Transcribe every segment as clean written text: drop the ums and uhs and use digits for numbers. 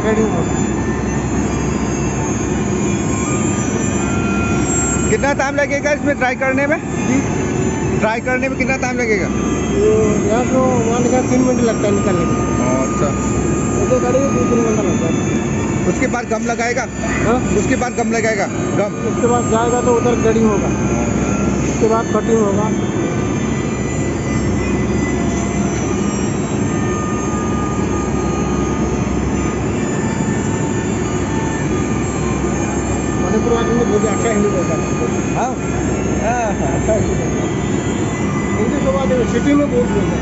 Trading होगा। कितना time लगेगा इसमें ट्राई करने में? ट्राई करने में कितना टाइम लगेगा? यहाँ तो मान लीजिए 3 मिनट लगता है निकलने में। अच्छा, ऐसे गाड़ी में 2-3 घंटा लगता है। उसके बाद गम लगाएगा? हाँ, उसके बाद गम लगाएगा? गम उसके बाद जाएगा तो उधर ग्रेडिंग होगा, उसके बाद कटिंग होगा। मणिपुर वाले ने बहुत अच्छा हिंदी बोलता है। हाँ हाँ, अच्छा हिंदी बोलता है। हिंदी तो बात है, सिटी में बहुत बोलता है।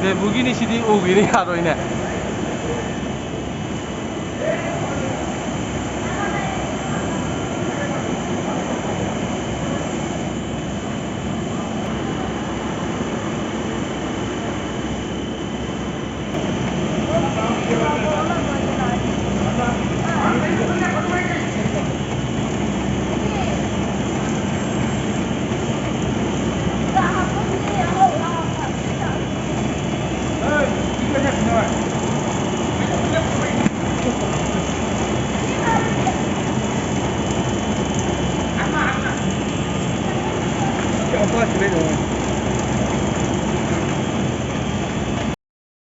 외국인이 시디 오기니 하로이네. ठीक है।